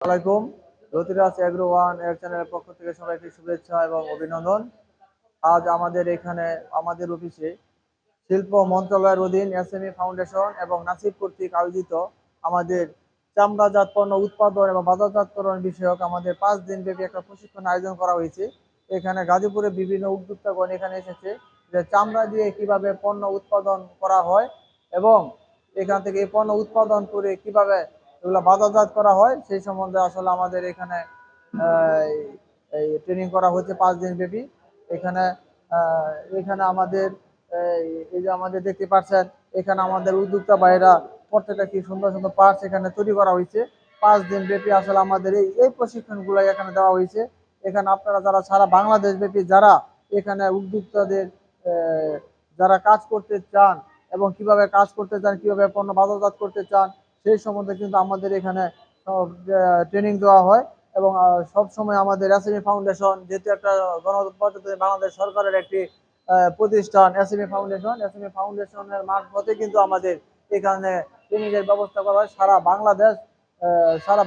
আলাইকুম। Jyotiraj agro one এর চ্যানেলের পক্ষ থেকে সবাইকে শুভেচ্ছা এবং অভিনন্দন। আজ আমাদের এখানে আমাদের অফিসে শিল্প মন্ত্রণালয়ের অধীন এসএমই ফাউন্ডেশন এবং নাসিব কর্তৃক আয়োজিত আমাদের চামড়াজাত পণ্য উৎপাদন এবং বাজারজাতকরণ বিষয়ক আমাদের 5 দিন ব্যাপী একটা প্রশিক্ষণ আয়োজন করা হয়েছে। এখানে গাজীপুরে বিভিন্ন উদ্যোক্তাগণ এখানে এসেছে যে চামড়া দিয়ে কিভাবে পণ্য উৎপাদন করা হয় এবং এখান থেকে এই পণ্য উৎপাদন করে কিভাবে এগুলো বাজারজাত করা হয় সেই সম্বন্ধে আসলে আমাদের এখানে এই ট্রেনিং করা হচ্ছে 5 দিন ব্যাপী। এখানে এখানে আমাদের এই যে আমাদের দেখতে পাচ্ছেন এখানে আমাদের উদ্যোক্তা ভাইরা প্রত্যেকটা কি সুন্দর সুন্দর পার্টস এখানে তৈরি করা হয়েছে। 5 দিন ব্যাপী আসলে আমাদের এই প্রশিক্ষণগুলো এখানে দেওয়া হয়েছে। এখানে আপনারা যারা সারা বাংলাদেশ ব্যাপী যারা এখানে উদ্যোক্তাদের যারা কাজ করতে চান এবং কিভাবে কাজ করতে চান, কিভাবে পণ্য বাজারজাত করতে চান সেই সম্বন্ধে কিন্তু আমাদের এখানে ট্রেনিং দেওয়া হয়। এবং সব সময় আমাদের এসএমই ফাউন্ডেশন যেহেতু একটা গণপ্রজাতন্ত্রী বাংলাদেশ সরকারের একটি প্রতিষ্ঠান এসএমই ফাউন্ডেশনের মারফতে কিন্তু আমাদের এখানে ট্রেনিং এর ব্যবস্থা করা হয়। সারা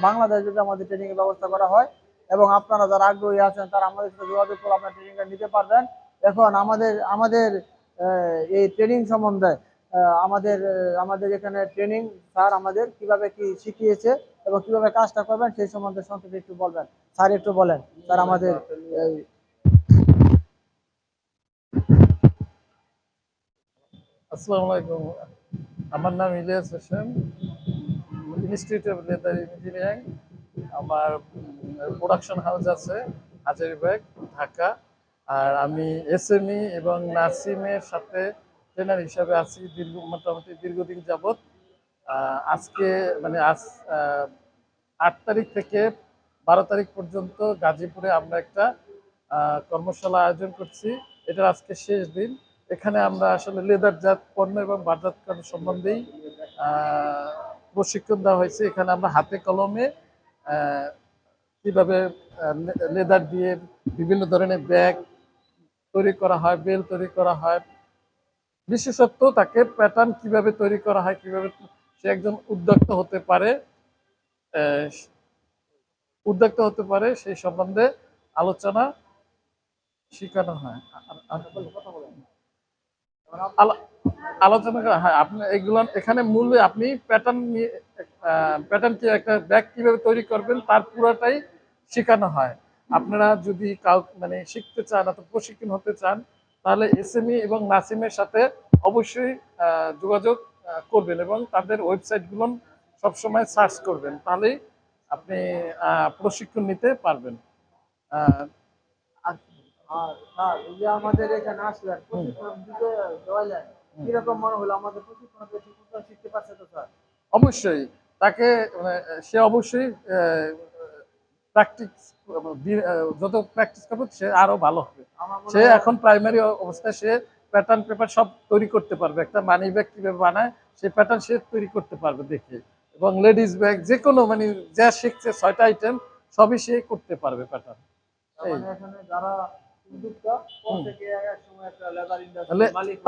বাংলাদেশ জুড়ে আমাদের ট্রেনিং এর ব্যবস্থা করা হয় এবং আপনারা যারা আগ্রহী আছেন তারা আমাদের সাথে যোগাযোগ করে আপনার ট্রেনিংটা নিতে পারবেন। এখন আমাদের আমাদের এই ট্রেনিং সম্বন্ধে আমাদের আমাদের এখানে ট্রেনিং স্যার আমাদের কিভাবে কি শিখিয়েছে এবং কিভাবে কাজটা করবেন সেই সম্বন্ধে সংক্ষেপে একটু বলবেন। স্যার একটু বলেন স্যার আমাদের আসসালামু আলাইকুম। আমার নাম Ilias Hossain, institute of leather engineering. আমার প্রোডাকশন হাউস আছে হাজারীবাগ, ঢাকা। আর আমি এসএমই এবং নাসিমের সাথে ট্রেনার হিসাবে আছি মোটামুটি দীর্ঘদিন যাবৎ। আজকে মানে আজ 8 তারিখ থেকে 12 তারিখ পর্যন্ত গাজীপুরে আমরা একটা কর্মশালা আয়োজন করছি। এটার আজকে শেষ দিন। এখানে আমরা আসলে লেদারজাত পণ্য এবং বাজারজাতকরণ সম্বন্ধেই প্রশিক্ষণ দেওয়া হয়েছে। এখানে আমরা হাতে কলমে কিভাবে লেদার দিয়ে বিভিন্ন ধরনের ব্যাগ তৈরি করা হয়, বেল তৈরি করা হয়, বিশেষত তাকে প্যাটার্ন কিভাবে তৈরি করা হয়, কিভাবে সে একজন উদ্যোক্তা হতে পারে সেই সম্বন্ধে আলোচনা শেখানো হয়। আলোচনা করা হয়। আপনি এগুলো এখানে মূল্যে আপনি প্যাটার্ন কি একটা ব্যাগ কিভাবে তৈরি করবেন তার পুরোটাই শেখানো হয়। আপনারা যদি মানে শিখতে চান অথবা প্রশিক্ষণ হতে চান তাহলে এসএমই এবং নাসিমের সাথে অবশ্যই যোগাযোগ করবেন এবং তাদের ওয়েবসাইটগুলো সবসময় সার্চ করবেন, তাহলেই আপনি প্রশিক্ষণ নিতে পারবেন। স্যার এই যে আমাদের এখানে আসলেন প্রশিক্ষণ দিতে দেওয়ালেন কিরকম মনে হলো আমাদের প্রশিক্ষণ শিখতে পারছে তো স্যার? অবশ্যই তাকে সে অবশ্যই প্র্যাকটিস যত প্র্যাকটিস করবে সে আরো ভালো হবে। সে এখন প্রাইমারি অবস্থায় সে প্যাটার্ন পেপার সব তৈরি করতে পারবে। একটা মানি ব্যাগ কিভাবে বানায় সেই প্যাটার্ন সে তৈরি করতে পারবে দেখে, এবং লেডিস ব্যাগ যে কোনো মানে যা শিখছে 6টা আইটেম সবই সে করতে পারবে প্যাটার্ন।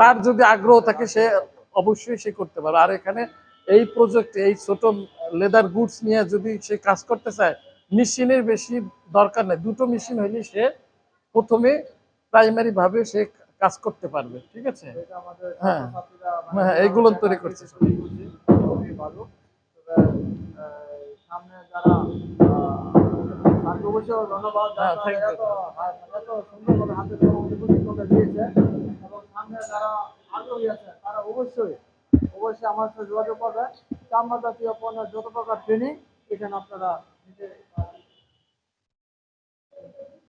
তার যদি আগ্রহ থাকে সে অবশ্যই সে করতে পারবে। আর এখানে এই প্রজেক্ট এই ছোট লেদার গুডস নিয়ে যদি সে কাজ করতে চায় মেশিনের বেশি দরকার নেই, 2টো মেশিন হইলে সে প্রথমে প্রাইমারি ভাবে সে কাজ করতে পারবে। ঠিক আছে, হ্যাঁ হ্যাঁ এইগুলো তৈরি করছে। সামনে যারা অবশ্যই ধন্যবাদ এত সুন্দরভাবে হাতে প্রশিক্ষণটা দিয়েছে এবং সামনে যারা আগ্রহী আছে তারা অবশ্যই আমার সাথে যোগাযোগ করবেন। চামড়া জাতীয় পণ্যের যত প্রকার ট্রেনিং এখানে আপনারা নিতে